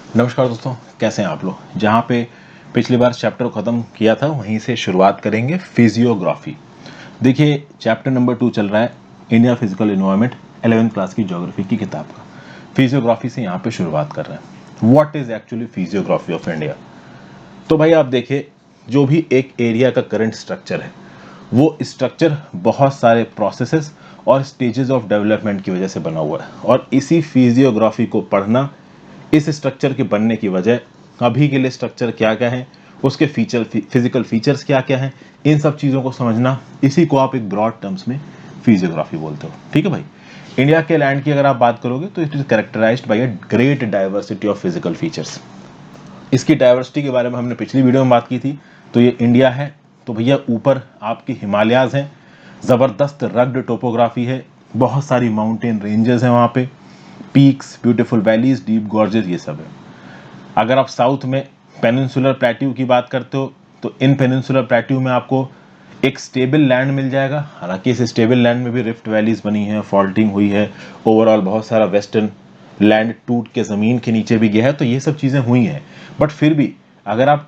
नमस्कार दोस्तों, कैसे हैं आप लोग। जहाँ पे पिछली बार चैप्टर ख़त्म किया था वहीं से शुरुआत करेंगे फिजियोग्राफी। देखिए चैप्टर नंबर 2 चल रहा है India physical environment 11th class की ज्योग्राफी की किताब का। फिजियोग्राफी से यहाँ पे शुरुआत कर रहे हैं। What is actually physiography of India. तो भाई आप देखिए, जो भी एक एरिया का करंट स्ट्रक्चर है वो स्ट्रक्चर बहुत सारे प्रोसेसेस और स्टेजेस ऑफ डेवलपमेंट की वजह से बना हुआ है, और इसी फिजियोग्राफी को पढ़ना, इस स्ट्रक्चर के बनने की वजह, अभी के लिए स्ट्रक्चर क्या क्या है, उसके फिजिकल फीचर्स क्या क्या हैं, इन सब चीज़ों को समझना, इसी को आप एक ब्रॉड टर्म्स में फिजियोग्राफी बोलते हो। ठीक है भाई। इंडिया के लैंड की अगर आप बात करोगे तो it is characterised by a great diversity of physical features. इसकी डाइवर्सिटी के बारे में हमने पिछली वीडियो में बात की थी। तो ये इंडिया है, तो भैया ऊपर आपकी हिमालयाज हैं, ज़बरदस्त रग्ड टोपोग्राफी है, बहुत सारी माउंटेन रेंजेस हैं वहाँ पे, peaks, beautiful valleys, deep gorges, ये सब है। अगर आप साउथ में पेनिनसुलर प्लेट्यू की बात करते हो तो इन पेनिनसुलर प्लेट्यू में आपको एक स्टेबल लैंड मिल जाएगा। हालांकि इस स्टेबल लैंड में भी रिफ्ट वैलीज बनी है, फॉल्टिंग हुई है, ओवरऑल बहुत सारा वेस्टर्न लैंड टूट के ज़मीन के नीचे भी गया है, तो ये सब चीज़ें हुई हैं। बट फिर भी अगर आप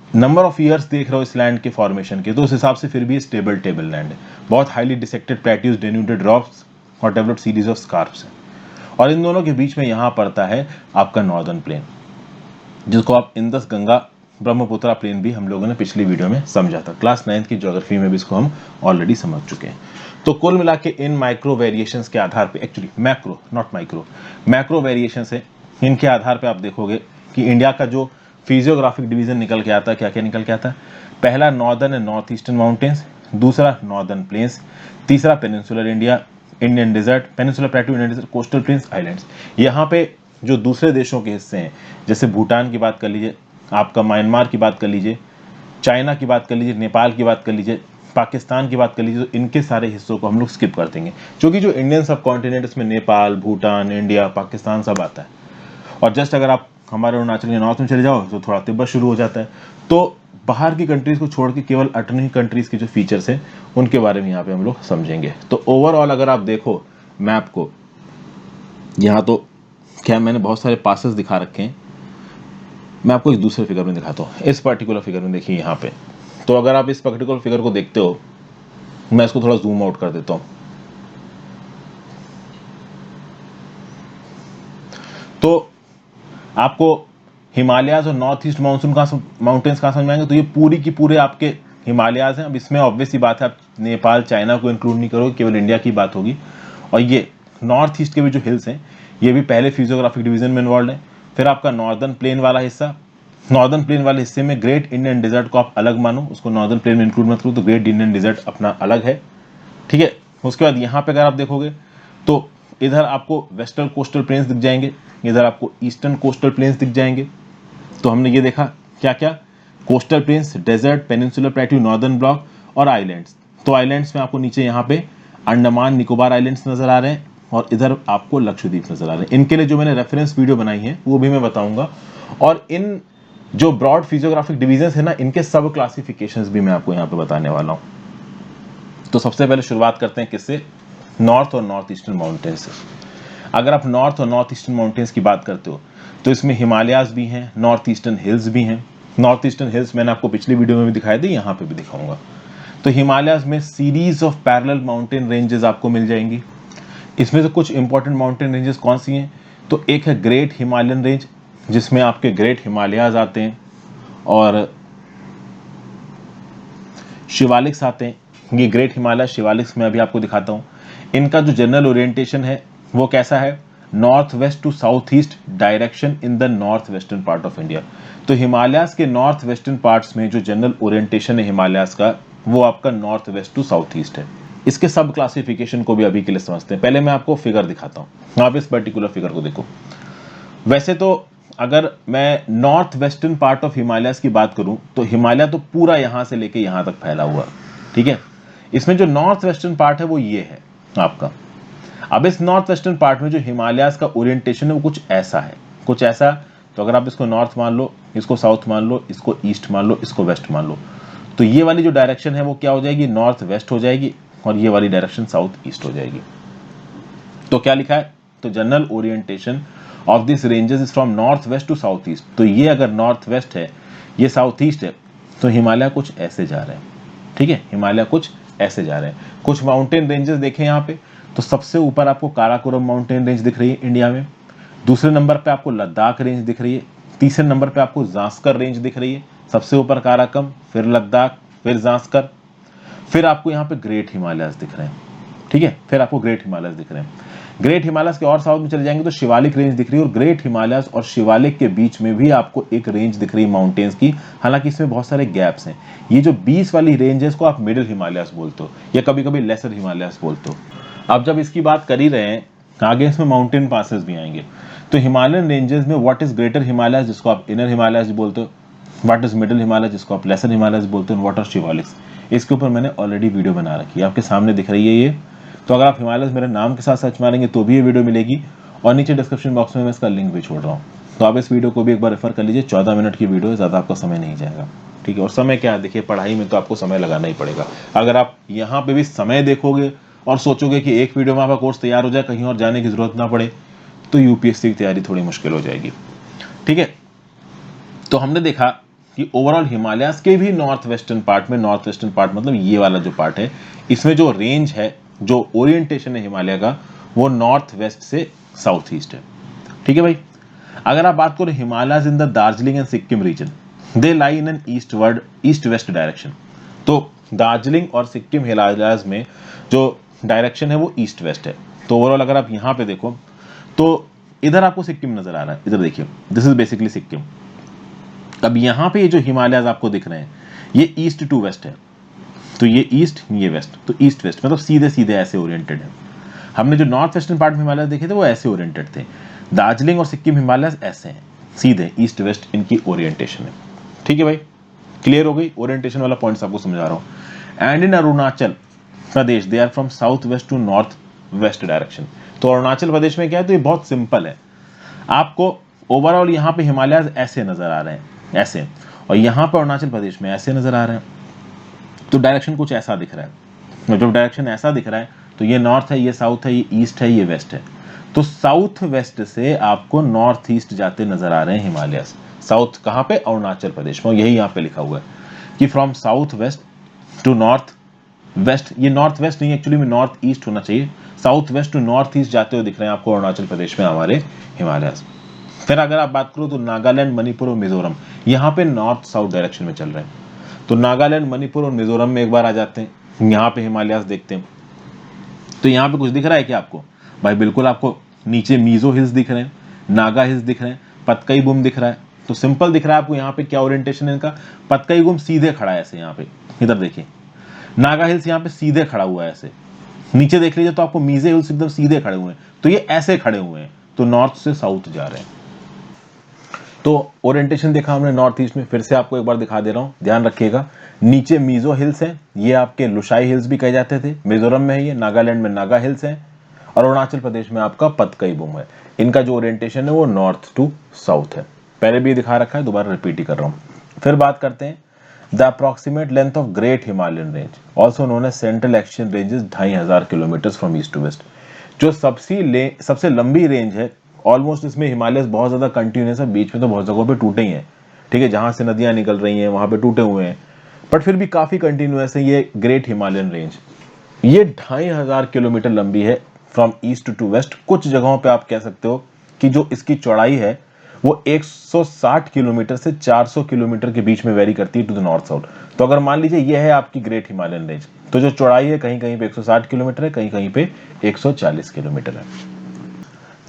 नंबर ऑफ ईयर्स देख रहे हो इस लैंड के फॉर्मेशन के, तो उस हिसाब से फिर भी स्टेबल टेबल लैंड है। बहुत हाईली डिसेक्टेड प्लेट्यूज, डेन्यूटेड रॉक्स और डेवलप्ड सीरीज ऑफ स्कार्प्स हैं। और इन दोनों के बीच में यहाँ पड़ता है आपका नॉर्दर्न प्लेन, जिसको आप इंदस गंगा ब्रह्मपुत्रा प्लेन भी हम लोगों ने पिछली वीडियो में समझा था। क्लास 9th की ज्योग्राफी में भी इसको हम ऑलरेडी समझ चुके हैं। तो कुल मिला के इन माइक्रो वेरिएशंस के आधार पे, actually macro not micro, macro variations है, इनके आधार पे आप देखोगे कि इंडिया का जो फिजियोग्राफिक डिवीजन निकल के आता है, क्या क्या निकल के आता है। पहला northern and north eastern mountains, दूसरा नॉर्दर्न प्लेन्स, तीसरा peninsular India, Indian desert, peninsular plateau, Indian desert, coastal plains, islands. यहाँ पे जो दूसरे देशों के हिस्से हैं, जैसे भूटान की बात कर लीजिए, आपका म्यांमार की बात कर लीजिए, चाइना की बात कर लीजिए, नेपाल की बात कर लीजिए, पाकिस्तान की बात कर लीजिए, तो इनके सारे हिस्सों को हम लोग स्किप कर देंगे, क्योंकि जो इंडियन सब कॉन्टिनेंट इसमें नेपाल, भूटान, इंडिया, पाकिस्तान सब आता है। और जस्ट अगर आप हमारे अरुणाचल के नॉर्थ में चले जाओ तो थोड़ा तिब्बत शुरू हो जाता है। तो बाहर की कंट्रीज को छोड़ के केवल 18 कंट्रीज के जो फीचर्स हैं उनके बारे में यहाँ पे हम लोग समझेंगे। तो ओवरऑल अगर आप देखो मैप को, यहाँ तो क्या मैंने बहुत सारे पासेस दिखा रखे हैं, मैं आपको एक दूसरे फिगर में दिखाता हूँ। इस पर्टिकुलर फिगर में देखिए यहाँ पे, तो अगर आप इस पर्टिकुलर फिगर को देखते हो, मैं इसको थोड़ा जूम आउट कर देता हूँ। तो आपको हिमालयाज और नॉर्थ ईस्ट मानसून का माउंटेन्स कहाँ समझ में आएंगे, तो ये पूरी की पूरे आपके हिमालयाज हैं। अब इसमें ऑब्वियस ही बात है, आप नेपाल, चाइना को इंक्लूड नहीं करोगे, केवल इंडिया की बात होगी। और ये नॉर्थ ईस्ट के भी जो हिल्स हैं ये भी पहले फिजियोग्राफिक डिवीजन में इन्वॉल्व है। फिर आपका नॉर्दर्न प्लेन वाला हिस्सा, नॉर्दर्न प्लेन वाले हिस्से में ग्रेट इंडियन डिजर्ट को आप अलग मानो, उसको नॉर्दर्न प्लेन में इंक्लूड मत करो, तो ग्रेट इंडियन डिजर्ट अपना अलग है। ठीक है। उसके बाद यहाँ पे अगर आप देखोगे तो इधर आपको वेस्टर्न कोस्टल प्लेन्स दिख जाएंगे, इधर आपको ईस्टर्न कोस्टल प्लेन्स दिख जाएंगे। तो हमने ये देखा क्या क्या, coastal plains, desert, peninsular plateau, northern block और आइलैंड्स। तो आइलैंड्स में आपको नीचे यहाँ पे अंडमान निकोबार आइलैंड्स नजर आ रहे हैं, और इधर आपको लक्षद्वीप नजर आ रहे हैं। इनके लिए जो मैंने रेफरेंस वीडियो बनाई है वो भी मैं बताऊंगा, और इन जो ब्रॉड फिजियोग्राफिक डिवीजन है ना, इनके सब क्लासिफिकेशंस भी मैं आपको यहाँ पे बताने वाला हूँ। तो सबसे पहले शुरुआत करते हैं किससे, नॉर्थ और नॉर्थ ईस्टर्न माउंटेन से। अगर आप नॉर्थ और नॉर्थ ईस्टर्न माउंटेन्स की बात करते हो तो इसमें हिमालयाज भी हैं, नॉर्थ ईस्टर्न हिल्स भी हैं। नॉर्थ ईस्टर्न हिल्स मैंने आपको पिछली वीडियो में भी दिखाए थे, यहाँ पे भी दिखाऊंगा। तो हिमालयाज में series of parallel mountain ranges आपको मिल जाएंगी। इसमें से कुछ इंपॉर्टेंट माउंटेन रेंजेस कौन सी हैं, तो एक है ग्रेट हिमालयन रेंज, जिसमें आपके ग्रेट हिमालयाज आते हैं और शिवालिक्स आते हैं। ये ग्रेट हिमालय शिवालिक्स में अभी आपको दिखाता हूँ। इनका जो जनरल ओरिएंटेशन है वो कैसा है, north west to south east direction in the north western part of India. तो हिमालयाज के नॉर्थ वेस्टर्न पार्ट्स में जो जनरल ओरिएंटेशन है हिमालयाज का, वो आपका north west to south east है। इसके सब क्लासिफिकेशन को भी अभी के लिए समझते हैं। पहले मैं आपको फिगर दिखाता हूँ, आप इस पर्टिकुलर फिगर को देखो। वैसे तो अगर मैं north western part of Himalayas की बात करूं तो हिमालय तो पूरा यहां से लेके यहां तक फैला हुआ, ठीक है। इसमें जो नॉर्थ वेस्टर्न पार्ट है वो ये है आपका। अब इस नॉर्थ वेस्टर्न पार्ट में जो हिमालयस का ओरिएंटेशन है वो कुछ ऐसा है, कुछ ऐसा। तो अगर आप इसको नॉर्थ मान लो, इसको साउथ मान लो, इसको ईस्ट मान लो, इसको वेस्ट मान लो, तो ये वाली जो डायरेक्शन है वो क्या हो जाएगी, नॉर्थ वेस्ट हो जाएगी, और ये वाली डायरेक्शन साउथ ईस्ट हो जाएगी। तो क्या लिखा है, तो general orientation of this ranges is from north west to south east. तो ये अगर नॉर्थ वेस्ट है, ये साउथ ईस्ट है, तो हिमालय कुछ ऐसे जा रहे हैं, ठीक है, हिमालय कुछ ऐसे जा रहे हैं। कुछ माउंटेन रेंजेस देखें यहाँ पे, तो सबसे ऊपर आपको काराकोरम माउंटेन रेंज दिख रही है इंडिया में, दूसरे नंबर पे आपको लद्दाख रेंज दिख रही है, तीसरे नंबर पे आपको जास्कर रेंज दिख रही है, सबसे ऊपर काराकम, फिर लद्दाख, फिर जास्कर, फिर आपको यहाँ पे ग्रेट हिमालयस दिख रहे हैं, ठीक है, फिर आपको ग्रेट हिमालयस दिख रहे हैं। ग्रेट हिमालयस के और साउथ में चले जाएंगे तो शिवालिक रेंज दिख रही है, और ग्रेट हिमालयस और शिवालिक के बीच में भी आपको एक रेंज दिख रही है माउंटेन्स की, हालांकि इसमें बहुत सारे गैप्स हैं। ये जो 20 वाली रेंज है इसको आप मिडिल हिमालयस बोलते हो या कभी कभी लेसर हिमालयस बोलते हो। अब जब इसकी बात कर ही रहे हैं, आगे इसमें माउंटेन पासेस भी आएंगे। तो हिमालयन रेंजेस में व्हाट इज ग्रेटर हिमालयस जिसको आप इनर हिमालयस बोलते हो, व्हाट इज मिडिल हिमालय जिसको आप लेसर हिमालयस बोलते हो, व्हाट आर शिवालिक्स, इसके ऊपर मैंने ऑलरेडी वीडियो बना रखी है, आपके सामने दिख रही है ये। तो अगर आप हिमालयस मेरे नाम के साथ सर्च मारेंगे तो भी ये वीडियो मिलेगी, और नीचे डिस्क्रिप्शन बॉक्स में मैं इसका लिंक भी छोड़ रहा हूँ, तो आप इस वीडियो को भी एक बार रेफर कर लीजिए। 14 मिनट की वीडियो है, ज़्यादा आपका समय नहीं जाएगा, ठीक है। और समय क्या है, देखिए पढ़ाई में तो आपको समय लगाना ही पड़ेगा। अगर आप यहाँ पे भी समय देखोगे और सोचोगे कि एक वीडियो में आपका कोर्स तैयार हो जाए, कहीं और जाने की जरूरत ना पड़े, तो यूपीएससी की तैयारी थोड़ी मुश्किल हो जाएगी, ठीक है। तो हमने देखा कि ओवरऑल हिमालयस के भी नॉर्थ वेस्टर्न पार्ट में, नॉर्थ वेस्टर्न पार्ट मतलब ये वाला जो पार्ट है, इसमें जो रेंज है, जो ओरिएंटेशन है हिमालय का, वो नॉर्थ वेस्ट से साउथ ईस्ट है, ठीक है भाई। अगर आप बात करो Himalayas in the Darjeeling and Sikkim region, they lie in an eastward, east west direction. तो दार्जिलिंग और सिक्किम हिमालयस में जो डायरेक्शन है वो ईस्ट वेस्ट है। तो ओवरऑल अगर आप यहाँ पे देखो तो इधर आपको सिक्किम नजर आ रहा है, इधर देखिए, दिस इज बेसिकली सिक्किम। अब यहाँ पे ये जो हिमालयस आपको दिख रहे हैं, ये ईस्ट टू वेस्ट है, तो ये ईस्ट, ये वेस्ट, तो ईस्ट वेस्ट मतलब सीधे सीधे ऐसे ओरिएंटेड है। हमने जो नॉर्थ वेस्टर्न पार्ट में हिमालय देखे थे वो ऐसे ओरिएंटेड थे, दार्जिलिंग और सिक्किम हिमालयस ऐसे हैं, सीधे ईस्ट वेस्ट इनकी ओरिएंटेशन है, ठीक है भाई। क्लियर हो गई, ओरिएंटेशन वाला पॉइंट्स आपको समझा रहा हूँ। And in Arunachal Pradesh they are from south west to north west direction. तो अरुणाचल प्रदेश में क्या है, तो ये बहुत सिंपल है, आपको ओवरऑल यहाँ पे हिमालयस ऐसे नजर आ रहे हैं, ऐसे, और यहाँ पे अरुणाचल प्रदेश में ऐसे नजर आ रहे हैं। तो डायरेक्शन कुछ ऐसा दिख रहा है, जब डायरेक्शन ऐसा दिख रहा है तो ये नॉर्थ है, ये साउथ है, ये ईस्ट है, ये वेस्ट है। तो साउथ वेस्ट से आपको नॉर्थ ईस्ट जाते नजर आ रहे हैं हिमालयस। साउथ कहाँ पे, अरुणाचल प्रदेश में, यही यहाँ पे लिखा हुआ है कि from south west to north west. ये नॉर्थ वेस्ट नहीं, एक्चुअली में नॉर्थ ईस्ट होना चाहिए, south west to north east जाते हुए दिख रहे हैं आपको अरुणाचल प्रदेश में हमारे हिमालयस। फिर अगर आप बात करो तो नागालैंड, मणिपुर और मिजोरम यहाँ पे नॉर्थ साउथ डायरेक्शन में चल रहे हैं। तो नागालैंड, मणिपुर और मिजोरम में एक बार आ जाते हैं, यहाँ पे हिमालयस देखते हैं। तो यहाँ पे कुछ दिख रहा है क्या आपको भाई, बिल्कुल आपको नीचे मीजो हिल्स दिख रहे हैं, नागा हिल्स दिख रहे हैं, पतकई बुम दिख रहा है। तो सिंपल दिख रहा है आपको यहाँ पे क्या ओरिएंटेशन है इनका, पतकई बुम सीधे खड़ा है ऐसे, यहाँ पे इधर देखिए, नागा हिल्स यहाँ पे सीधे खड़ा हुआ है ऐसे, नीचे देख लीजिए तो आपको मीजे हिल्स एकदम सीधे खड़े हुए हैं, तो ये ऐसे खड़े हुए हैं, तो नॉर्थ से साउथ जा रहे हैं। तो ओरिएंटेशन देखा हमने नॉर्थ ईस्ट में, फिर से आपको एक बार दिखा दे रहा हूं, ध्यान रखिएगा। नीचे मीजो हिल्स हैं, ये आपके लुशाई हिल्स भी कहे जाते थे, मिजोरम में है ये, नागालैंड में नागा हिल्स हैं, और अरुणाचल प्रदेश में आपका पतकई बुम है। इनका जो ओरिएंटेशन है वो नॉर्थ टू साउथ है, पहले भी दिखा रखा है, दोबारा रिपीट ही कर रहा हूं। फिर बात करते हैं the approximate length of great Himalayan range, also known as central exchange ranges, 2500 kilometre from east to west. जो सबसे लंबी रेंज है, ऑलमोस्ट इसमें हिमालय बहुत ज्यादा कंटिन्यूस है, बीच में तो बहुत जगहों पे टूटे ही हैं, ठीक है, जहां से नदियां निकल रही हैं वहां पे टूटे हुए हैं, बट फिर भी काफी कंटिन्यूस है ये ग्रेट हिमालयन रेंज। ये 2500 किलोमीटर लंबी है फ्रॉम ईस्ट टू वेस्ट। कुछ जगहों पे आप कह सकते हो कि जो इसकी चौड़ाई है वो 160 किलोमीटर से 400 किलोमीटर के बीच में वेरी करती है टू द नॉर्थ साउथ। तो अगर मान लीजिए ये है आपकी ग्रेट हिमालयन रेंज, तो जो चौड़ाई है कहीं कहीं पे 160 किलोमीटर है, कहीं कहीं पे 140 किलोमीटर है।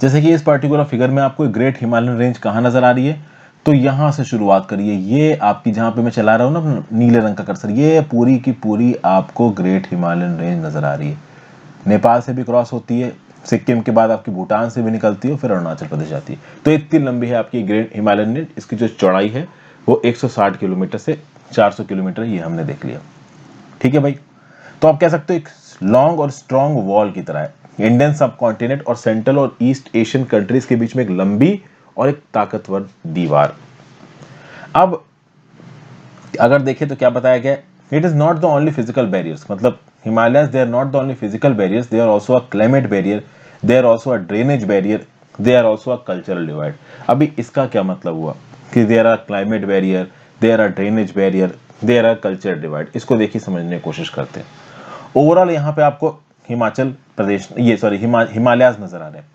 जैसे कि इस पर्टिकुलर फिगर में आपको ग्रेट हिमालयन रेंज कहाँ नजर आ रही है, तो यहां से शुरुआत करिए, ये आपकी जहां पे मैं चला रहा हूं ना नीले रंग का कर्सर, ये पूरी की पूरी आपको ग्रेट हिमालयन रेंज नजर आ रही है। नेपाल से भी क्रॉस होती है, सिक्किम के बाद आपकी भूटान से भी निकलती है, फिर अरुणाचल प्रदेश जाती है। तो इतनी लंबी है आपकी ग्रेट हिमालयन रेंज। इसकी जो चौड़ाई है वो 160 किलोमीटर से 400 किलोमीटर, ये हमने देख लिया, ठीक है भाई। तो आप कह सकते हो एक लॉन्ग और स्ट्रॉन्ग वॉल की तरह है, इंडियन सब कॉन्टिनेंट और सेंट्रल और ईस्ट एशियन कंट्रीज के बीच में एक लंबी और एक ताकतवर दीवार। अब अगर देखें तो क्या बताया गया, it is not the only physical barriers, मतलब Himalayas they are not the only physical barriers, they are also a climate barrier, they are also a drainage barrier, they are also a cultural divide. अभी इसका क्या मतलब हुआ कि there are climate barrier, there are drainage barrier, there are culture divide. इसको देखिए समझने की कोशिश करते हैं। ओवरऑल यहाँ पे आपको हिमाचल प्रदेश, ये सॉरी हिमालयाज नजर आ रहे हैं।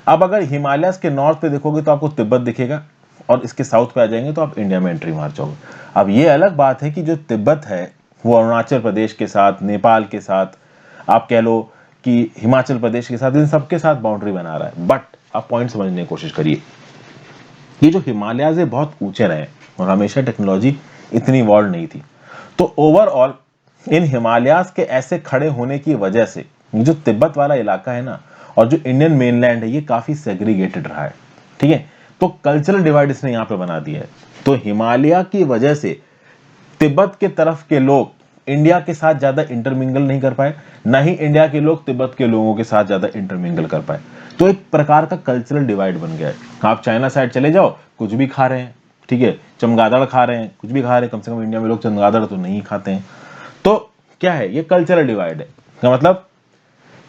अब अगर हिमालयाज के नॉर्थ पे देखोगे तो आपको तिब्बत दिखेगा, और इसके साउथ पे आ जाएंगे तो आप इंडिया में एंट्री मार जाओगे। अब ये अलग बात है कि जो तिब्बत है वो अरुणाचल प्रदेश के साथ, नेपाल के साथ, आप कह लो कि हिमाचल प्रदेश के साथ, इन सबके साथ बाउंड्री बना रहा है। बट आप पॉइंट समझने की कोशिश करिए, ये जो हिमालयाज है बहुत ऊंचे रहे और हमेशा टेक्नोलॉजी इतनी इवॉल्व नहीं थी। तो ओवरऑल इन हिमालयाज के ऐसे खड़े होने की वजह से जो तिब्बत वाला इलाका है ना, और जो इंडियन मेनलैंड है, ये काफी सेग्रीगेटेड रहा है। ठीक है, तो कल्चरल डिवाइड इसने यहां पे बना दिया है। तो हिमालय की वजह से तिब्बत के तरफ के लोग इंडिया के साथ ज्यादा इंटरमिंगल नहीं कर पाए, ना ही इंडिया के लोग तिब्बत के लोगों के साथ ज्यादा इंटरमिंगल कर पाए। तो एक प्रकार का कल्चरल डिवाइड बन गया है। आप चाइना साइड चले जाओ, कुछ भी खा रहे हैं, ठीक है, चमगादड़ खा रहे हैं, कुछ भी खा रहे हैं, कम से कम इंडिया में लोग चमगादड़ तो नहीं खाते हैं। तो क्या है, ये कल्चरल डिवाइड है। का मतलब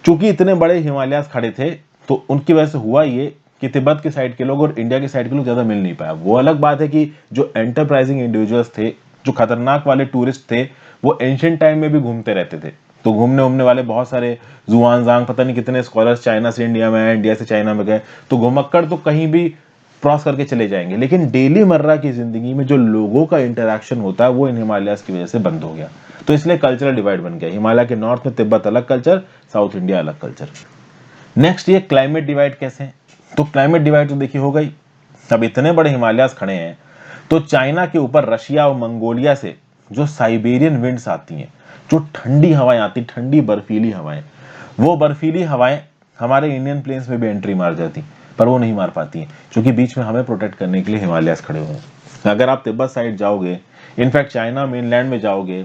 चूंकि इतने बड़े हिमालयास खड़े थे, तो उनकी वजह से हुआ ये कि तिब्बत के साइड के लोग और इंडिया के साइड के लोग ज्यादा मिल नहीं पाया। वो अलग बात है कि जो एंटरप्राइजिंग इंडिविजुअल्स थे, जो खतरनाक वाले टूरिस्ट थे, वो एंशिएंट टाइम में भी घूमते रहते थे। तो घूमने उमने वाले बहुत सारे जुआनजांग, पता नहीं कितने स्कॉलर्स चाइना से इंडिया में आए, इंडिया से चाइना में गए, तो घुमक्कड़ तो कहीं भी क्रॉस करके चले जाएंगे। लेकिन डेली मर्रा की जिंदगी में जो लोगों का इंटरेक्शन होता है वो इन हिमालयास की वजह से बंद हो गया। तो इसलिए कल्चरल डिवाइड बन गया। हिमालय के नॉर्थ में तिब्बत अलग कल्चर, साउथ इंडिया अलग कल्चर। नेक्स्ट ये क्लाइमेट डिवाइड कैसे है? तो क्लाइमेट डिवाइड तो देखिए हो गई। अब इतने बड़े हिमालयास खड़े हैं, तो चाइना के ऊपर रशिया और मंगोलिया से जो साइबेरियन विंड्स आती हैं, जो ठंडी हवाएं आती, ठंडी बर्फीली हवाएं, वो बर्फीली हवाएं हमारे इंडियन प्लेन्स में भी एंट्री मार जाती, पर वो नहीं मार पाती हैं, क्योंकि बीच में हमें प्रोटेक्ट करने के लिए हिमालयास खड़े हुए हैं। अगर आप तिब्बत साइड जाओगे, इनफैक्ट चाइना मेनलैंड में जाओगे,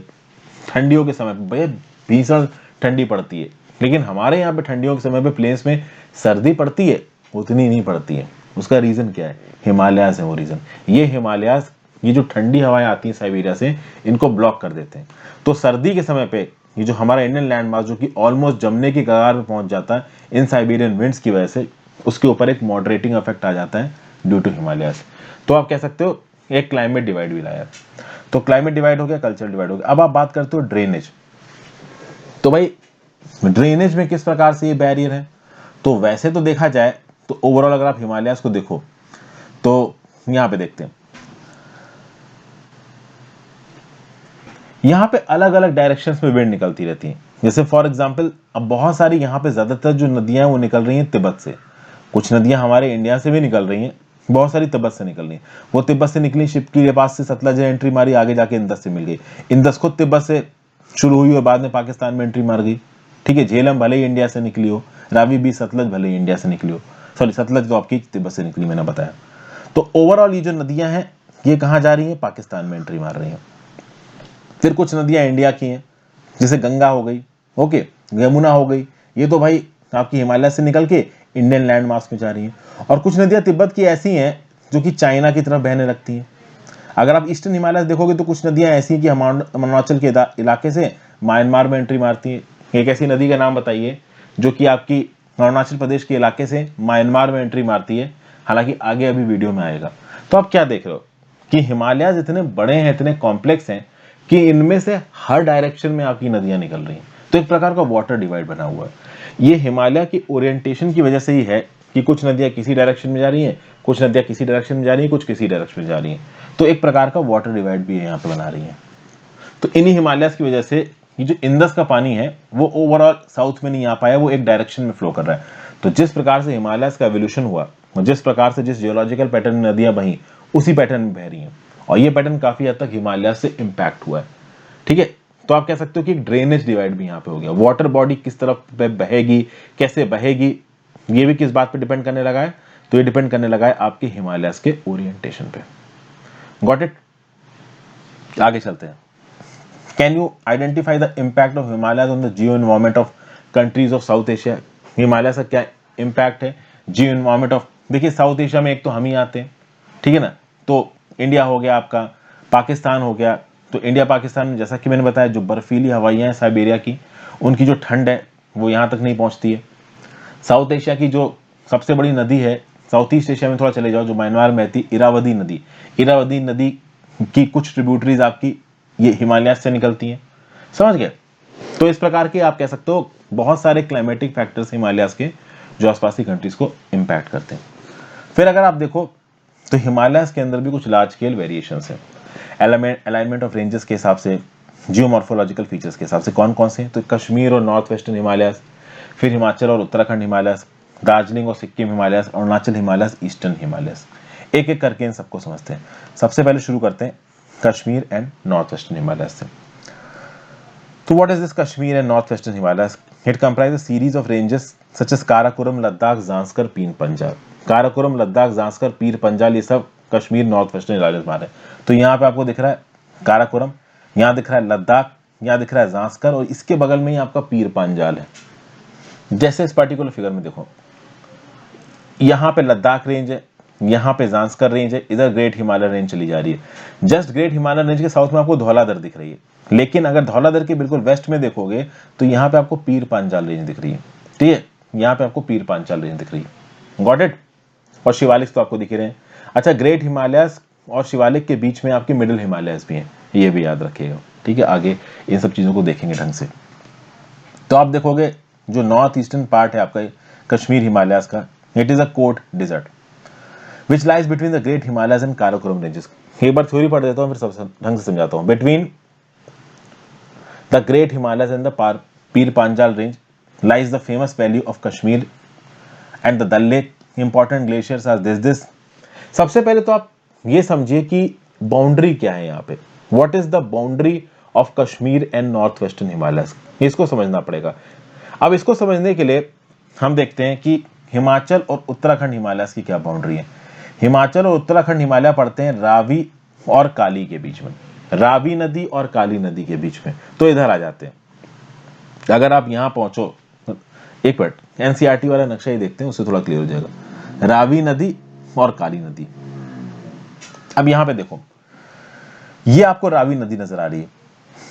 ठंडियों के समय पे भीषण ठंडी पड़ती है। लेकिन हमारे यहाँ पे ठंडियों के समय पे प्लेन्स में सर्दी पड़ती है, उतनी नहीं पड़ती है। उसका रीजन क्या है? हिमालयास है वो रीजन। ये हिमालयास, ये जो ठंडी हवाएं आती हैं साइबेरिया से, इनको ब्लॉक कर देते हैं। तो सर्दी के समय पे ये जो हमारा इंडियन लैंड मास, जो कि ऑलमोस्ट जमने की कगार पे पहुंच जाता है इन साइबेरियन विंड्स की वजह से, उसके ऊपर एक मॉडरेटिंग इफेक्ट आ जाता है ड्यू टू हिमालयास। तो आप कह सकते हो एक क्लाइमेट डिवाइड भी लाया। तो क्लाइमेट डिवाइड हो गया, कल्चरल डिवाइड हो गया। अब आप बात करते हो ड्रेनेज। तो भाई ड्रेनेज में किस प्रकार से ये बैरियर है? तो वैसे तो देखा जाए तो ओवरऑल अगर आप हिमालयास को देखो तो यहां पे देखते हैं, यहां पे अलग अलग डायरेक्शंस में विंड निकलती रहती है। जैसे फॉर एग्जांपल, अब बहुत सारी यहां पे ज्यादातर जो नदियां हैं वो निकल रही हैं तिब्बत से। कुछ नदियां हमारे इंडिया से भी निकल रही हैं, बहुत सारी तिब्बत से निकल रही हैं। वो तिब्बत से निकली, शिपकी के पास से सतलज एंट्री मारी, आगे जाके इंदस से मिल गई। इंदस खुद तिब्बत से शुरू हुई और बाद में पाकिस्तान में एंट्री मार गई। ठीक है, झेलम भले ही इंडिया से निकली हो, रावी भी सतलज भले ही इंडिया से निकली हो, सॉरी सतलज तो आपकी तिब्बत से निकली, मैंने बताया। तो ओवरऑल ये जो नदियां हैं ये कहाँ जा रही हैं? पाकिस्तान में एंट्री मार रही हैं। फिर कुछ नदियां इंडिया की हैं, जैसे गंगा हो गई, ओके, यमुना हो गई, ये तो भाई आपकी हिमालय से निकल के इंडियन लैंड मास में जा रही हैं। और कुछ नदियां तिब्बत की ऐसी हैं जो कि चाइना की तरफ बहने लगती हैं। अगर आप ईस्टर्न हिमालय देखोगे तो कुछ नदियां ऐसी हैं कि अरुणाचल के इलाके से म्यांमार में एंट्री मारती है। एक ऐसी नदी का नाम बताइए जो कि आपकी अरुणाचल प्रदेश के इलाके से म्यांमार में एंट्री मारती है, हालांकि आगे अभी वीडियो में आएगा। तो आप क्या देख रहे हो कि हिमालयाज इतने बड़े हैं, इतने कॉम्प्लेक्स हैं कि इनमें से हर डायरेक्शन में आपकी नदियां निकल रही हैं। तो एक प्रकार का वाटर डिवाइड बना हुआ है। ये हिमालय की ओरिएंटेशन की वजह से ही है कि कुछ नदियां किसी डायरेक्शन में जा रही हैं, कुछ नदियां किसी डायरेक्शन में जा रही हैं, कुछ किसी डायरेक्शन में जा रही हैं। तो एक प्रकार का वाटर डिवाइड भी यहाँ पे बना रही है। तो इन्हीं हिमालयाज की वजह से ये जो इंदस का पानी है वो ओवरऑल साउथ में नहीं आ पाया, वो एक डायरेक्शन में फ्लो कर रहा है। तो जिस प्रकार से हिमालयाज का एवोल्यूशन हुआ और जिस प्रकार से जिस जियोलॉजिकल पैटर्न में नदियां बही, उसी पैटर्न में बह रही हैं। और ये पैटर्न काफी हद तक हिमालय से इंपैक्ट हुआ है। ठीक है, तो आप कह सकते हो कि ड्रेनेज डिवाइड भी यहाँ पे हो गया। वाटर बॉडी किस तरफ पे बहेगी, कैसे बहेगी, ये भी किस बात पे डिपेंड करने लगा है? तो ये डिपेंड करने लगा है आपके हिमालयाज के ओरिएंटेशन पे। Got it? आगे चलते हैं। Can you identify the impact of Himalayas on the Jio environment of countries of south Asia? Himalaya का क्या इम्पैक्ट है जियो एनवायरमेंट ऑफ, देखिए साउथ एशिया में एक तो हम ही आते हैं, ठीक है ना। तो इंडिया हो गया आपका, पाकिस्तान हो गया। तो इंडिया पाकिस्तान में जैसा कि मैंने बताया, जो बर्फीली हवाइयाँ हैं साइबेरिया की, उनकी जो ठंड है वो यहाँ तक नहीं पहुँचती है। साउथ एशिया की जो सबसे बड़ी नदी है साउथ ईस्ट एशिया में, थोड़ा चले जाओ जो म्यांमार में बहती, इरावदी नदी। इरावदी नदी की कुछ ट्रिब्यूटरीज आपकी ये हिमालय से निकलती हैं, समझ गए। तो इस प्रकार के आप कह सकते हो बहुत सारे क्लाइमेटिक फैक्टर्स हिमालयास के जो आसपास की कंट्रीज को इम्पैक्ट करते हैं। फिर अगर आप देखो तो हिमालयास के अंदर भी कुछ लार्ज स्केल वेरिएशंस हैं, अलाइनमेंट ऑफ रेंजेस के हिसाब से, जियोमॉर्फोलॉजिकल फीचर्स के हिसाब से। कौन कौन से हैं? तो कश्मीर और नॉर्थ वेस्टर्न हिमालयास, फिर हिमाचल और उत्तराखंड हिमालयास, दार्जिलिंग और सिक्किम हिमालयास, अरुणाचल हिमालयास, ईस्टर्न हिमालयास। एक एक करके इन सबको समझते हैं। सबसे पहले शुरू करते हैं Kashmir and north western Himalayas से। तो what is this Kashmir and north western Himalayas? It comprises series of ranges such as Karakoram, Ladakh, Zanskar, Pir Panjal. Karakoram, Ladakh, Zanskar, Pir Panjal, ये सब कश्मीर नॉर्थ वेस्टर्न हिमालयास में आ रहे हैं। तो यहाँ पे आपको दिख रहा है काराकोरम, यहाँ दिख रहा है लद्दाख, यहाँ दिख रहा है जांस्कर, और इसके बगल में ही आपका पीर पंजाल है। जैसे इस पर्टिकुलर फिगर में देखो, यहाँ पे लद्दाख रेंज है, यहाँ पे जांस्कर रेंज है, इधर ग्रेट हिमालय रेंज चली जा रही है। जस्ट ग्रेट हिमालय रेंज के साउथ में आपको धौलाधर दिख रही है, लेकिन अगर धौलाधर के बिल्कुल वेस्ट में देखोगे तो यहाँ पे आपको पीर पांचाल रेंज दिख रही है। ठीक है, यहाँ पे आपको पीर पांचाल रेंज दिख रही है। Got it? और शिवालिक तो आपको दिख रहे हैं। अच्छा, ग्रेट हिमालयस और शिवालिक के बीच में आपके मिडिल हिमालयस भी हैं, ये भी याद रखिएगा। ठीक है, आगे इन सब चीजों को देखेंगे ढंग से। तो आप देखोगे जो नॉर्थ ईस्टर्न पार्ट है आपका कश्मीर हिमालयस का, it is a cold desert which lies between the great Himalayas and Karakoram ranges. एक बार थ्योरी पढ़ देता हूँ फिर सब ढंग से समझाता हूँ। Between the great Himalayas and the Pir Panjal range lies the famous valley of Kashmir and the Dal lake. Important glaciers are this. सबसे पहले तो आप ये समझिए कि बाउंड्री क्या है यहाँ पे। What is the boundary of Kashmir and north western Himalayas, इसको समझना पड़ेगा। अब इसको समझने के लिए हम देखते हैं कि हिमाचल और उत्तराखंड हिमालयस की क्या बाउंड्री है। हिमाचल और उत्तराखंड हिमालय पड़ते हैं रावी और काली के बीच में, रावी नदी और काली नदी के बीच में। तो इधर आ जाते हैं। अगर आप यहां पहुंचो, एक मिनट, एनसीईआरटी वाला नक्शा ही देखते हैं, उससे थोड़ा क्लियर हो जाएगा। रावी नदी और काली नदी, अब यहां पे देखो, ये आपको रावी नदी नजर आ रही है,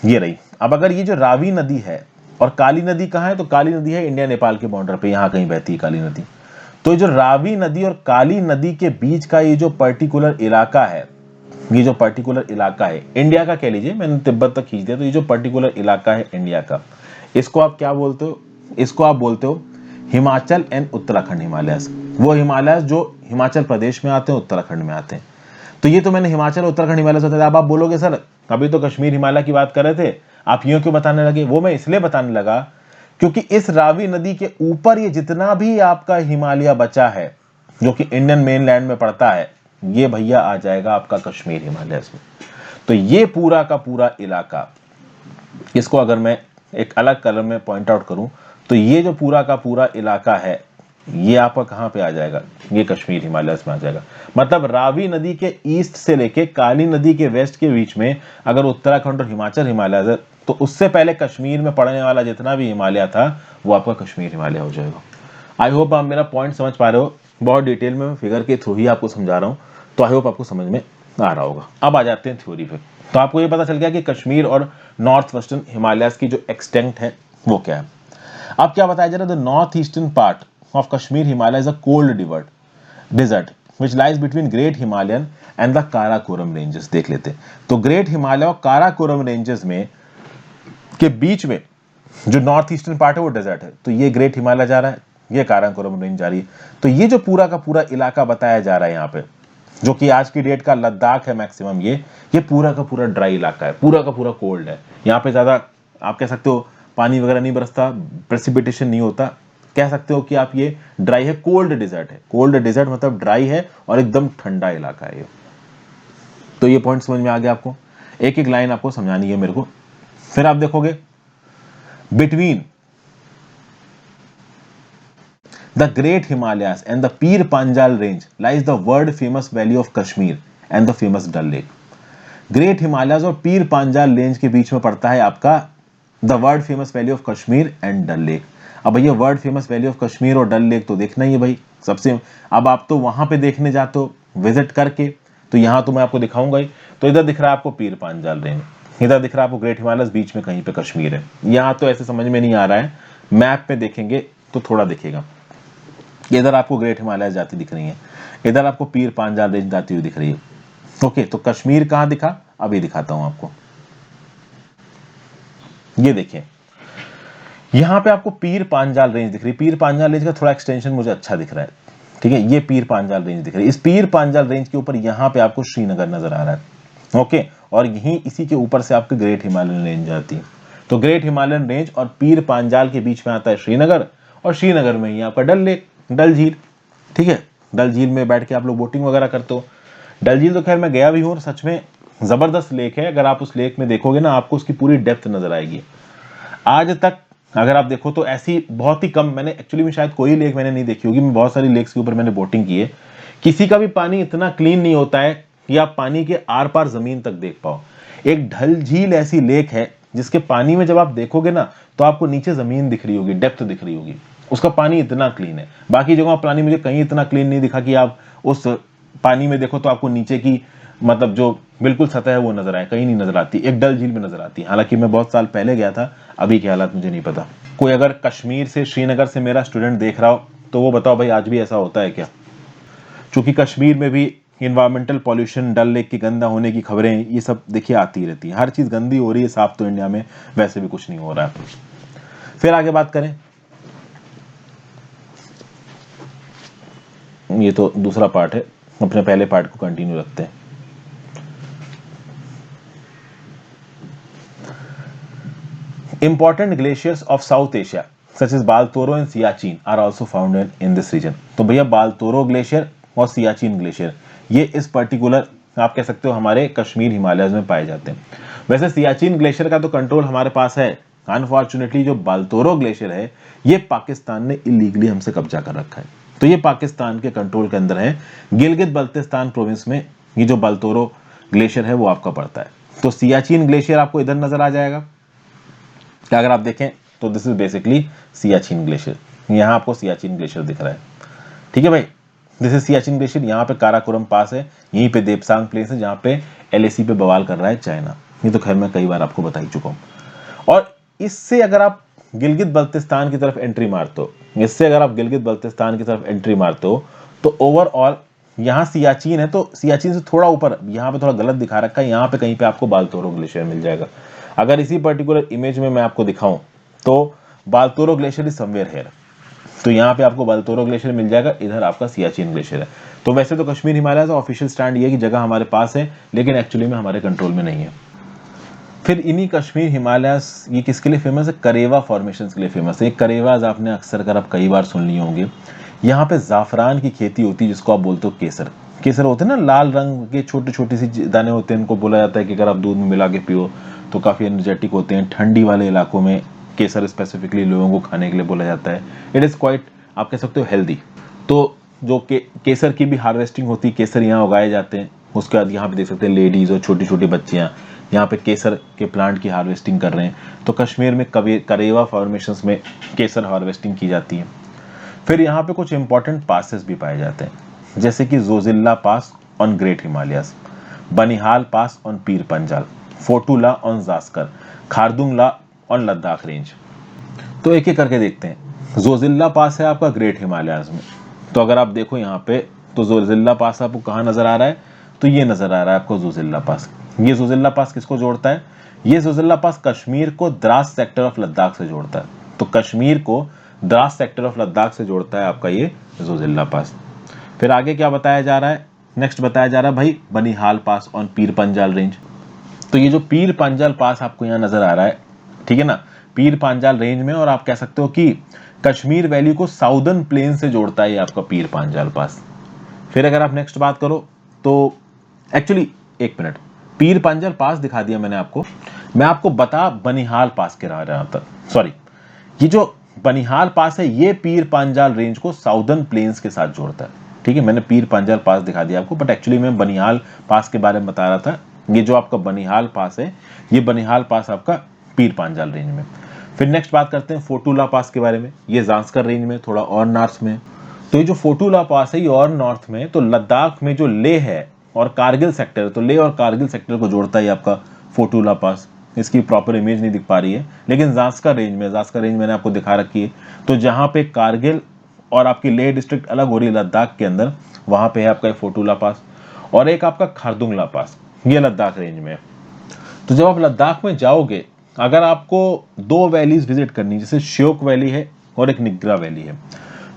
ये रही। अब अगर ये जो रावी नदी है और काली नदी कहां है, तो काली नदी है इंडिया नेपाल के बॉर्डर पे, यहां कहीं बहती है काली नदी। तो जो रावी नदी और काली नदी के बीच का ये जो पर्टिकुलर इलाका है, ये जो पर्टिकुलर इलाका है इंडिया का, कह लीजिए, मैंने तिब्बत तक खींच दिया, तो ये जो पर्टिकुलर इलाका है इंडिया का, इसको आप क्या बोलते हो? इसको आप बोलते हो हिमाचल एंड उत्तराखंड हिमालयस। वो हिमालयस जो हिमाचल प्रदेश में आते हैं, उत्तराखंड में आते हैं। तो ये तो मैंने हिमाचल और उत्तराखंड हिमालयस बताया। अब आप बोलोगे सर अभी तो कश्मीर हिमालय की बात कर रहे थे, आप यूं क्यों बताने लगे? वो मैं इसलिए बताने लगा क्योंकि इस रावी नदी के ऊपर ये जितना भी आपका हिमालय बचा है जो कि इंडियन मेनलैंड में पड़ता है, ये भैया आ जाएगा आपका कश्मीर हिमालय में। तो ये पूरा का पूरा इलाका, इसको अगर मैं एक अलग कलर में पॉइंट आउट करूं तो ये जो पूरा का पूरा इलाका है, ये आपका कहां पे आ जाएगा? ये कश्मीर हिमालयस में आ जाएगा। मतलब रावी नदी के ईस्ट से लेके काली नदी के वेस्ट के बीच में अगर उत्तराखंड और हिमाचल हिमालय है, तो उससे पहले कश्मीर में पड़ने वाला जितना भी हिमालय था वो आपका कश्मीर हिमालय हो जाएगा। आई होप आप मेरा पॉइंट समझ पा रहे हो। बहुत डिटेल में मैं फिगर के थ्रू ही आपको समझा रहा हूं, तो आई होप आपको समझ में आ रहा होगा। अब आ जाते हैं थ्योरी पे। तो आपको ये पता चल गया कि कश्मीर और नॉर्थ वेस्टर्न हिमालयस की जो एक्सटेंट है वो क्या है। अब क्या बताया जा रहा है? The north eastern part of Kashmir Himalaya is a cold desert which lies between Great Himalayan and the Karakoram ranges। देख लेते हैं। तो ग्रेट हिमालय और काराकोरम रेंजेस में के बीच में जो नॉर्थ ईस्टर्न पार्ट है वो डेजर्ट है। तो ये ग्रेट हिमालय जा रहा है, ये काराकोरम रेंज जा रही है। तो ये जो पूरा का पूरा इलाका बताया जा रहा है यहाँ पे, जो कि आज की डेट का लद्दाख है मैक्सिमम, ये पूरा का पूरा ड्राई इलाका है, पूरा का पूरा कोल्ड है। यहाँ पे ज्यादा आप कह सकते हो पानी वगैरह नहीं बरसता, प्रेसिपिटेशन नहीं होता, कह सकते हो कि आप ये ड्राई है, कोल्ड डिजर्ट है। कोल्ड डिजर्ट मतलब ड्राई है और एकदम ठंडा इलाका है ये। तो ये पॉइंट समझ में आ गया आपको। एक एक लाइन आपको समझानी है मेरे को। फिर आप देखोगे between the great Himalayas and the Pir Panjal range lies the world famous valley of Kashmir and the famous Dal lake. Great Himalayas और पीर पांजाल रेंज के बीच में पड़ता है आपका the world famous valley of Kashmir and Dal lake. अब भैया world famous valley of Kashmir और डल लेक तो देखना ही है भाई सबसे। अब आप तो वहां पे देखने जाते हो विजिट करके, तो यहां तो मैं आपको दिखाऊंगा ही। तो इधर दिख रहा है आपको पीर पांजाल रेंज, इधर दिख रहा है आपको ग्रेट हिमालयस, बीच में कहीं पे कश्मीर है। यहां तो ऐसे समझ में नहीं आ रहा है, मैप पे देखेंगे तो थोड़ा दिखेगा। इधर आपको ग्रेट हिमालय जाती दिख रही है, इधर आपको पीर पांजाल रेंज जाती हुई दिख रही है। ओके, तो कश्मीर कहाँ दिखा, अभी दिखाता हूं आपको। ये देखिए यहां पे आपको पीर पांजाल रेंज दिख रही है। पीर पांजाल रेंज का थोड़ा एक्सटेंशन मुझे अच्छा दिख रहा है, ठीक है, ये पीर पांजाल रेंज दिख रही है। इस पीर पांजाल रेंज के ऊपर यहां पे आपको श्रीनगर नजर आ रहा है। ओके, और यहीं इसी के ऊपर से आपकी ग्रेट हिमालयन रेंज आती है। तो ग्रेट हिमालयन रेंज और पीर पांजाल के बीच में आता है श्रीनगर, और श्रीनगर में ही आपका डल लेक, डल झील, ठीक है। डल झील में बैठ के आप लोग बोटिंग वगैरह करते हो। डल झील तो खैर मैं गया भी हूँ, और सच में जबरदस्त लेक है। अगर आप उस लेक में देखोगे ना, आपको उसकी पूरी डेप्थ नजर आएगी। आज तक अगर आप देखो तो ऐसी बहुत ही कम, मैंने एक्चुअली में शायद कोई लेक मैंने नहीं देखी होगी, मैं बहुत सारी लेक्स के ऊपर मैंने बोटिंग की है, किसी का भी पानी इतना क्लीन नहीं होता है कि आप पानी के आर पार जमीन तक देख पाओ। एक डल झील ऐसी लेक है जिसके पानी में जब आप देखोगे ना, तो आपको नीचे जमीन दिख रही होगी, डेप्थ दिख रही होगी, उसका पानी इतना क्लीन है। बाकी जगहों का पानी मुझे कहीं इतना क्लीन नहीं दिखा कि आप उस पानी में देखो तो आपको नीचे की मतलब जो बिल्कुल सतह है वो नजर आए, कहीं नहीं नजर आती। एक डल झील में नजर आती है, हालांकि मैं बहुत साल पहले गया था, अभी के हालात मुझे नहीं पता। कोई अगर कश्मीर से, श्रीनगर से मेरा स्टूडेंट देख रहा हो तो वो बताओ भाई, आज भी ऐसा होता है क्या? क्योंकि कश्मीर में भी इन्वायरमेंटल पॉल्यूशन, डल लेक के गंदा होने की खबरें, ये सब देखिए आती रहती है। हर चीज गंदी हो रही है, साफ तो इंडिया में वैसे भी कुछ नहीं हो रहा है। फिर आगे बात करें, ये तो दूसरा पार्ट है, अपने पहले पार्ट को कंटिन्यू रखते हैं। Important glaciers of South Asia, such as Baltoro and Siachen, are also found in this region. तो भैया बाल्तोरो ग्लेशियर और सियाचिन ग्लेशियर, ये इस पर्टिकुलर आप कह सकते हो हमारे कश्मीर हिमालय में पाए जाते हैं। वैसे सियाचिन ग्लेशियर का तो कंट्रोल हमारे पास है, अनफॉर्चुनेटली जो बाल्तोरो ग्लेशियर है ये पाकिस्तान ने इलीगली हमसे कब्जा कर रखा है, तो ये पाकिस्तान के कंट्रोल के अंदर है। गिलगित बल्तिस्तान प्रोविंस में ये जो बाल्तोरो ग्लेशियर है वो आपका पड़ता है। तो सियाचिन ग्लेशियर आपको इधर नजर आ जाएगा, क्या अगर आप देखें तो this is basically Siachen glacier, यहाँ आपको सियाचिन ग्लेशियर दिख रहा है, ठीक है भाई। दिस इज सियाचिन ग्लेशियर, यहाँ पे काराकोरम पास है, यहीं पे देपसांग प्लेस है जहाँ पे एलएसी पे बवाल कर रहा है चाइना। ये तो खैर मैं कई बार आपको बता ही चुका हूँ। और इससे अगर आप गिलगित बल्तिस्तान की तरफ एंट्री मारते हो, इससे अगर आप गिलगित बल्तिस्तान की तरफ एंट्री मारते हो तो ओवरऑल यहाँ सियाचिन है, तो सियाचिन से थोड़ा ऊपर यहाँ पे थोड़ा गलत दिखा रखा है, यहाँ पे कहीं पे आपको बाल्तोरो ग्लेशियर मिल जाएगा। अगर इसी पर्टिकुलर इमेज में मैं आपको दिखाऊं तो बाल्तोरो ग्लेशियर इज समवेयर हियर, तो यहाँ पे आपको बाल्तोरो ग्लेशियर मिल जाएगा, इधर आपका सियाचिन ग्लेशियर है। तो वैसे तो कश्मीर हिमालय का ऑफिशियल स्टैंड ये है कि जगह हमारे पास है, लेकिन एक्चुअली में हमारे कंट्रोल में नहीं है। फिर इन्हीं कश्मीर हिमालय ये किसके लिए फेमस है? करेवा फॉर्मेशन के लिए फेमस है। करेवाज आपने अक्सर कर आप कई बार सुन लिए होंगे। यहाँ पे जाफरान की खेती होती है जिसको आप बोलते हो केसर। केसर होते हैं ना, लाल रंग के छोटे छोटे सी दाने होते हैं, इनको बोला जाता है कि अगर आप दूध में मिला के पियो तो काफ़ी एनर्जेटिक होते हैं। ठंडी वाले इलाकों में केसर स्पेसिफिकली लोगों को खाने के लिए बोला जाता है। इट इज़ क्वाइट आप कह सकते हो हेल्दी। तो जो केसर की भी हार्वेस्टिंग होती है, केसर यहाँ उगाए जाते हैं। उसके बाद यहाँ पे देख सकते हैं लेडीज़ और छोटी छोटी बच्चियाँ यहाँ पे केसर के प्लांट की हार्वेस्टिंग कर रहे हैं। तो कश्मीर में करेवा फॉर्मेशंस में केसर हार्वेस्टिंग की जाती है। फिर यहाँ पे कुछ इंपॉर्टेंट पासेस भी पाए जाते हैं, जैसे कि Zojila pass on Great Himalayas, Banihal pass on Pir Panjal, Fotula on Zanskar, Khardungla on Ladakh range. तो एक एक करके देखते हैं। जोजिल्ला पास है आपका ग्रेट हिमालयस में, तो अगर आप देखो यहाँ पे तो जोजिल्ला पास आपको कहाँ नजर आ रहा है? तो ये नजर आ रहा है आपको जोजिल्ला पास। ये जोजिल्ला पास किसको जोड़ता है? ये जोजिल्ला पास कश्मीर को द्रास सेक्टर ऑफ लद्दाख से जोड़ता है। तो कश्मीर को द्रास सेक्टर ऑफ लद्दाख से जोड़ता है आपका ये जोजिल्ला पास। फिर आगे क्या बताया जा रहा है? नेक्स्ट बताया जा रहा है भाई Banihal pass on Pir Panjal range. तो ये जो पीर पंजाल पास आपको यहाँ नजर आ रहा है, ठीक है ना, पीर पंजाल रेंज में, और आप कह सकते हो कि कश्मीर वैली को साउदर्न प्लेन से जोड़ता है ये आपका पीर पंजाल पास। फिर अगर आप नेक्स्ट बात करो तो एक्चुअली एक मिनट, पीर पंजाल पास दिखा दिया मैंने आपको, मैं आपको बता बनिहाल पास के रहा था, सॉरी, ये जो बनिहाल पास है ये पीर पंजाल रेंज को साउदर्न प्लेन्स के साथ जोड़ता है, ठीक है। मैंने पीर पंजाल पास दिखा दिया आपको, बट एक्चुअली मैं बनिहाल पास के बारे में बता रहा था। ये जो आपका बनिहाल पास है, ये बनिहाल पास आपका पीर पंजाल रेंज में। फिर नेक्स्ट बात करते हैं फोटूला पास के बारे में। ये जांस्कर रेंज में थोड़ा और नॉर्थ में। तो ये जो फोटूला पास है ये और नॉर्थ में, तो लद्दाख में जो लेह है और कारगिल सेक्टर, तो लेह और कारगिल सेक्टर को जोड़ता है आपका फोटूला पास। इसकी प्रॉपर इमेज नहीं दिख पा रही है, लेकिन जास्कर रेंज में, जास्कर रेंज मैंने आपको दिखा रखी है। तो जहां पे कारगिल और आपकी लेह डिस्ट्रिक्ट अलग हो रही है लद्दाख के अंदर, वहां पे है आपका फोटुला पास, और एक आपका खारदुंगला पास, ये लद्दाख रेंज में है। तो जब आप लद्दाख में जाओगे, अगर आपको 2 वैलीज विजिट करनी, जैसे श्योक वैली है और एक निग्रा वैली है,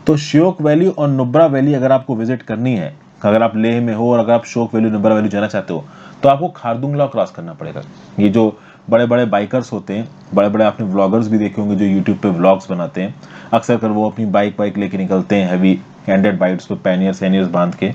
तो श्योक वैली और नुब्रा वैली अगर आपको विजिट करनी है, अगर आप लेह में हो और अगर आप श्योक वैली नुब्रा वैली जाना चाहते हो, तो आपको खारदुंगला क्रॉस करना पड़ेगा। ये जो बड़े बड़े बाइकर्स होते हैं, बड़े बड़े आपने व्लॉगर्स भी देखे होंगे जो यूट्यूब पे व्लॉग्स बनाते हैं, अक्सर कर वो अपनी बाइक लेके निकलते हैं हैवी हैंडेड बाइट्स पे पैनियर्स बांध के,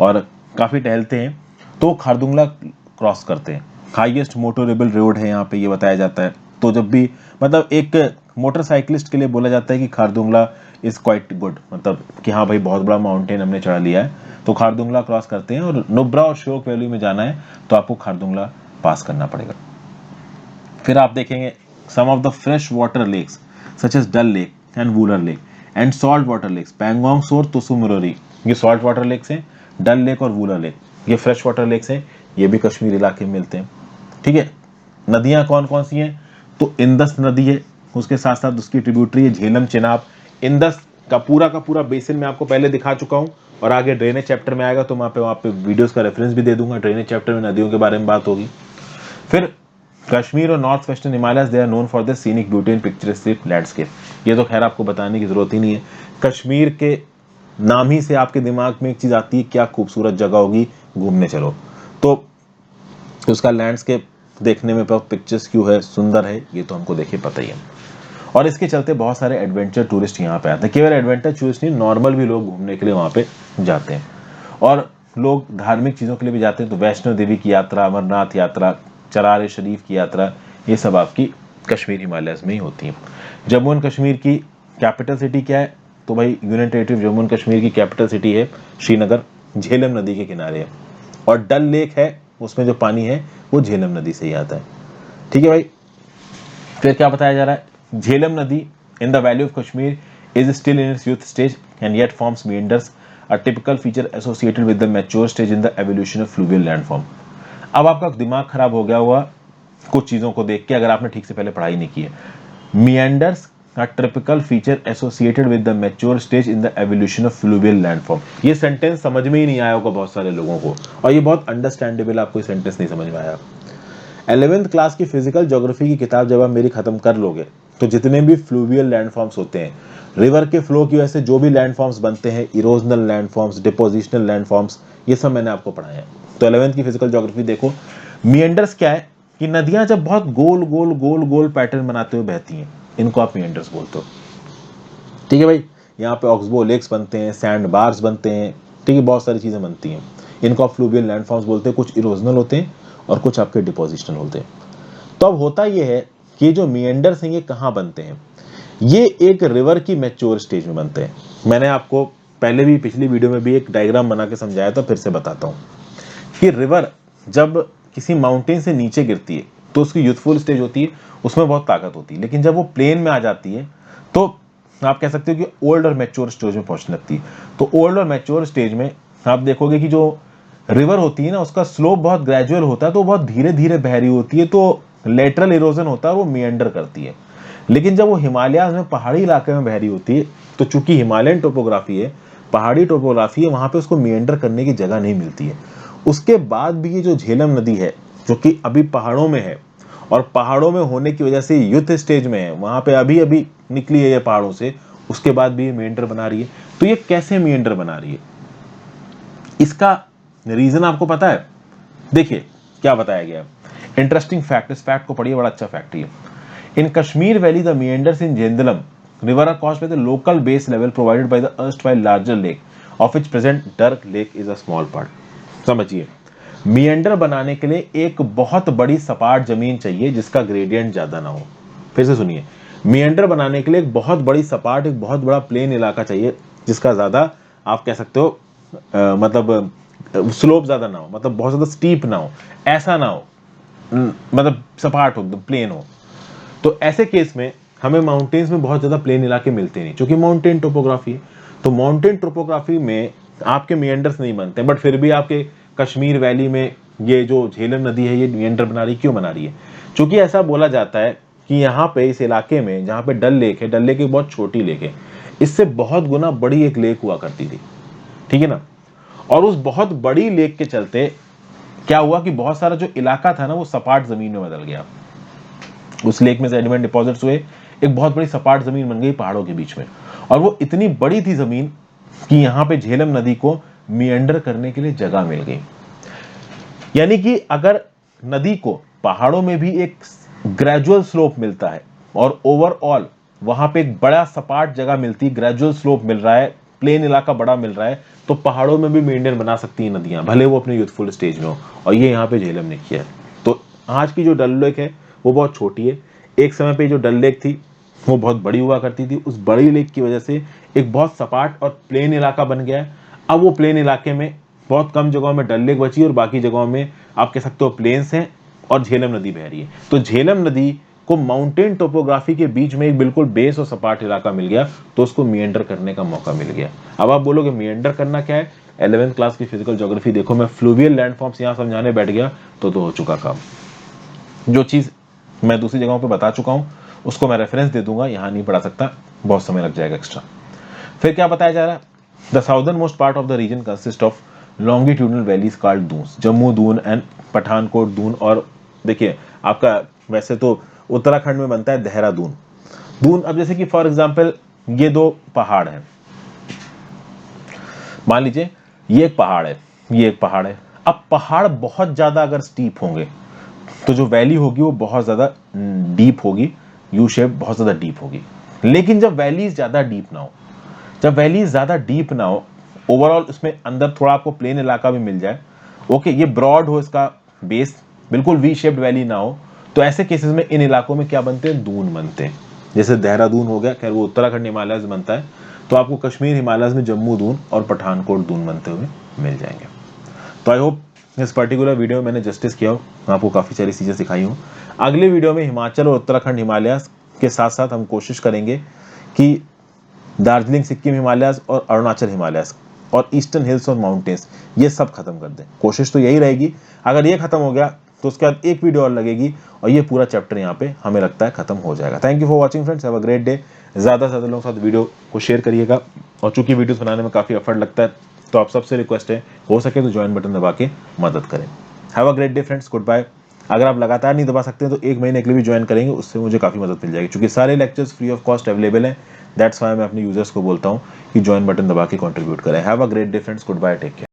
और काफ़ी टहलते हैं, तो खारदुंगला क्रॉस करते हैं। हाईएस्ट मोटोरेबल रोड है यहाँ पे, ये बताया जाता है। तो जब भी मतलब एक मोटरसाइकिलिस्ट के लिए बोला जाता है कि खारदुंगला इज क्वाइट गुड, मतलब कि हाँ भाई बहुत बड़ा माउंटेन हमने चढ़ा लिया है, तो खारदुंगला क्रॉस करते हैं। और नुब्रा और श्योक वैली में जाना है तो आपको खारदुंगला पास करना पड़ेगा। फिर आप देखेंगे some of the fresh water lakes such as Dal lake and Wular lake and salt water lakes Pangong सोर तुसुमुरोरी, ये सॉल्ट वाटर लेक्स हैं। डल लेक और वूलर लेक ये फ्रेश वाटर लेक्स हैं, ये भी कश्मीर इलाके में मिलते हैं। ठीक है, नदियां कौन कौन सी हैं, तो इंदस नदी है, उसके साथ साथ उसकी ट्रिब्यूटरी है झेलम चेनाब। इंदस का पूरा बेसिन मैं आपको पहले दिखा चुका हूं, और आगे ड्रेनेज चैप्टर में आएगा तो मैं वहाँ पे वीडियोस का रेफरेंस भी दे दूंगा, ड्रेनेज चैप्टर में नदियों के बारे में बात होगी। फिर कश्मीर और north western Himalayas they are known for the scenic beauty and picturesque landscape, ये तो खैर आपको बताने की जरूरत ही नहीं है। कश्मीर के नाम ही से आपके दिमाग में एक चीज आती है, क्या खूबसूरत जगह होगी, घूमने चलो, तो उसका लैंडस्केप देखने में बहुत पिक्चर्स क्यों है, सुंदर है, ये तो हमको देखिए पता ही है। और इसके चलते बहुत सारे एडवेंचर टूरिस्ट यहाँ पे आते हैं, केवल एडवेंचर टूरिस्ट नहीं, नॉर्मल भी लोग घूमने के लिए वहाँ पे जाते हैं। और लोग धार्मिक चीज़ों के लिए भी जाते हैं, तो वैष्णो देवी की यात्रा, अमरनाथ यात्रा, चरार शरीफ की यात्रा, ये सब आपकी कश्मीर हिमालयस में ही होती है। जम्मू एंड कश्मीर की कैपिटल सिटी क्या है, तो भाई union territory Jammu and Kashmir की कैपिटल सिटी है श्रीनगर, झेलम नदी के किनारे है। और डल लेक है, उसमें जो पानी है वो झेलम नदी से ही आता है। ठीक है भाई, फिर क्या बताया जा रहा है, झेलम नदी in the valley of Kashmir is still in its youth stage and yet forms meanders, a typical feature associated with the mature stage in the evolution of fluvial landform। अब आपका दिमाग खराब हो गया हुआ कुछ चीजों को देख के, अगर आपने ठीक से पहले पढ़ाई नहीं की है। meanders a typical feature associated with the mature stage in the evolution of fluvial landform, ये सेंटेंस समझ में ही नहीं आया होगा बहुत सारे लोगों को, और ये बहुत अंडरस्टैंडेबल, आपको ये सेंटेंस नहीं समझ में आया। 11th क्लास की फिजिकल ज्योग्राफी की किताब जब आप मेरी खत्म कर लोगे, तो जितने भी फ्लूवियल लैंडफॉर्म्स होते हैं, रिवर के फ्लो की वजह से जो भी लैंडफॉर्म्स बनते हैं, इरोजनल लैंडफॉर्म्स, डिपोजिशनल लैंडफॉर्म्स, ये सब मैंने आपको पढ़ाया है। तो 11th की फिजिकल ज्योग्राफी देखो। मिएंडर्स क्या है कि नदियां जब बहुत गोल गोल गोल गोल पैटर्न बनाते हुए बहती हैं, इनको आप मिएंडर्स बोलते हो। ठीक है भाई, यहाँ पे ऑक्सबो लेक्स बनते हैं, सैंड बार्स बनते हैं, ठीक है, बहुत सारी चीजें बनती हैं, इनको आप फ्लूवियल लैंडफॉर्म्स बोलते हैं। कुछ इरोजनल होते हैं और कुछ आपके डिपोजिशनल होते हैं। तो अब होता यह है कि जो मिएंडर्स हैं ये कहाँ बनते हैं, ये एक रिवर की मैच्योर स्टेज में बनते हैं। मैंने आपको पहले भी पिछली वीडियो में भी एक डायग्राम बना के समझाया था, फिर से बताता हूँ कि रिवर जब किसी माउंटेन से नीचे गिरती है तो उसकी यूथफुल स्टेज होती है, उसमें बहुत ताकत होती है, लेकिन जब वो प्लेन में आ जाती है तो आप कह सकते हो कि ओल्ड और मैच्योर स्टेज में पहुंचने लगती है। तो ओल्ड और मैच्योर स्टेज में आप देखोगे कि जो रिवर होती है ना, उसका स्लोप बहुत ग्रेजुअल होता है, तो बहुत धीरे धीरे बह रही होती है, तो लेटरल इरोजन होता है, वो मिएंडर करती है। लेकिन जब वो हिमालय में पहाड़ी इलाके में बह रही होती है, तो चूंकि हिमालयन टोपोग्राफी है, पहाड़ी टोपोग्राफी है, वहां पे उसको मिएंडर करने की जगह नहीं मिलती है। उसके बाद भी ये जो झेलम नदी है, जो कि अभी पहाड़ों में है, और पहाड़ों में होने की वजह से युद्ध स्टेज में है, वहां पे अभी अभी निकली है ये पहाड़ों से, उसके बाद भी ये मिएंडर बना रही है। तो ये कैसे मिएंडर बना रही है, इसका रीजन आपको पता है? देखिए क्या बताया गया है, इंटरेस्टिंग फैक्ट, इस फैक्ट को पढ़िए, बड़ा अच्छा फैक्ट है। In Kashmir valley the meanders in Jhendalam river are caused by the local base level provided by the erstwhile larger lake, of which present Dark Lake is a small part। समझिए, मिएंडर बनाने के लिए एक बहुत बड़ी सपाट जमीन चाहिए जिसका ग्रेडियंट ज्यादा ना हो। फिर से सुनिए, मिएंडर बनाने के लिए एक बहुत बड़ी सपाट, एक बहुत बड़ा प्लेन इलाका चाहिए जिसका ज्यादा, आप कह सकते हो मतलब स्लोप ज्यादा ना हो, मतलब बहुत ज्यादा स्टीप ना हो, ऐसा ना हो, मतलब सपाट हो, प्लेन हो। तो ऐसे केस में हमें माउंटेन्स में बहुत ज्यादा प्लेन इलाके मिलते नहीं, क्योंकि माउंटेन टोपोग्राफी है। तो माउंटेन टोपोग्राफी में आपके मिएंडर्स नहीं बनते, बट फिर भी आपके कश्मीर वैली में ये जो झेलम नदी है ये मिएंडर बना रही, क्यों बना रही है? क्योंकि ऐसा बोला जाता है कि यहाँ पे इस इलाके में, जहाँ पे डल लेक है, डल लेक एक बहुत छोटी लेक है, इससे बहुत गुना बड़ी एक लेक हुआ करती थी, ठीक है ना। और उस बहुत बड़ी लेक के चलते क्या हुआ कि बहुत सारा जो इलाका था ना वो सपाट जमीन में बदल गया। उस लेक में सेडिमेंट डिपॉजिट्स हुए, एक बहुत बड़ी सपाट जमीन बन गई पहाड़ों के बीच में, और वो इतनी बड़ी थी जमीन कि यहां पे झेलम नदी को मिएंडर करने के लिए जगह मिल गई। यानी कि अगर नदी को पहाड़ों में भी एक ग्रेजुअल स्लोप मिलता है और ओवरऑल वहां पे एक बड़ा सपाट जगह मिलती, ग्रेजुअल स्लोप मिल रहा है, प्लेन इलाका बड़ा मिल रहा है, तो पहाड़ों में भी मेंटेन बना सकती हैं नदियां, भले वो अपने यूथफुल स्टेज में हो। और ये यहाँ पे झेलम ने किया है। तो आज की जो डल लेक है वो बहुत छोटी है, एक समय पे जो डल लेक थी वो बहुत बड़ी हुआ करती थी। उस बड़ी लेक की वजह से एक बहुत सपाट और प्लेन इलाका बन गया है। अब वो प्लेन इलाके में बहुत कम जगहों में डल लेक बची और बाकी जगहों में आप कह सकते हो प्लेन्स हैं और झेलम नदी बह रही है। तो झेलम नदी को माउंटेन टोपोग्राफी के बीच में एक बिल्कुल बेस और सपाट इलाका मिल गया, तो उसको मिएंडर करने का मौका मिल गया। अब आप बोलोगे मिएंडर करना क्या है? 11वीं क्लास की फिजिकल ज्योग्राफी देखो, मैं फ्लूवियल लैंडफॉर्म्स यहां समझाने बैठ गया तो हो चुका काम। जो चीज मैं दूसरी जगहों पे बता चुका हूं उसको मैं रेफरेंस दे दूंगा, यहां नहीं पढ़ा सकता, बहुत समय लग जाएगा एक्स्ट्रा। फिर क्या बताया जा रहा है? The southern most part of the region consist of longitudinal valleys called duns, Jammu Dun and Pathankot Dun. और देखिए आपका वैसे तो उत्तराखंड में बनता है देहरादून दून। अब जैसे कि फॉर एग्जांपल ये दो पहाड़ हैं, मान लीजिए ये एक पहाड़ है, ये एक पहाड़ है। अब पहाड़ बहुत ज्यादा अगर स्टीप होंगे तो जो वैली होगी वो बहुत ज्यादा डीप होगी, यू शेप बहुत ज्यादा डीप होगी। लेकिन जब वैली ज्यादा डीप ना हो, जब वैली ज्यादा डीप ना हो, ओवरऑल उसमें अंदर थोड़ा आपको प्लेन इलाका भी मिल जाए, ओके, ये ब्रॉड हो, इसका बेस बिल्कुल वी शेप्ड वैली ना हो, तो ऐसे केसेस में इन इलाकों में क्या बनते हैं? दून बनते हैं। जैसे देहरादून हो गया, खैर वो उत्तराखंड हिमालय में बनता है, तो आपको कश्मीर हिमालय में जम्मू दून और पठानकोट दून बनते हुए मिल जाएंगे। तो आई होप इस पर्टिकुलर वीडियो में मैंने जस्टिस किया हो, आपको काफ़ी सारी चीज़ें सिखाई हूँ। अगले वीडियो में हिमाचल और उत्तराखंड हिमालय के साथ साथ हम कोशिश करेंगे कि दार्जिलिंग सिक्किम हिमालयस और अरुणाचल हिमालयस और ईस्टर्न हिल्स और माउंटेन्स ये सब खत्म कर दें। कोशिश तो यही रहेगी, अगर ये खत्म हो गया तो उसके बाद एक वीडियो और लगेगी और ये पूरा चैप्टर यहाँ पे हमें लगता है खत्म हो जाएगा। Thank you for watching friends, have a great day. ज़्यादा से ज़्यादा लोगों के साथ वीडियो को शेयर करिएगा, और चूंकि वीडियोस बनाने में काफ़ी एफर्ट लगता है तो आप सबसे रिक्वेस्ट है, हो सके तो ज्वाइन बटन दबा के मदद करें। Have a great day friends, good bye. अगर आप लगातार नहीं दबा सकते तो एक महीने के लिए भी ज्वाइन करेंगे, उससे मुझे काफ़ी मदद मिल जाएगी, क्योंकि सारे lectures free of cost available हैं। दैट्स वाई मैं अपने यूजर्स को बोलता हूँ कि ज्वाइन बटन दबा के कंट्रीब्यूट करें। Have a great day friends, good bye, take care.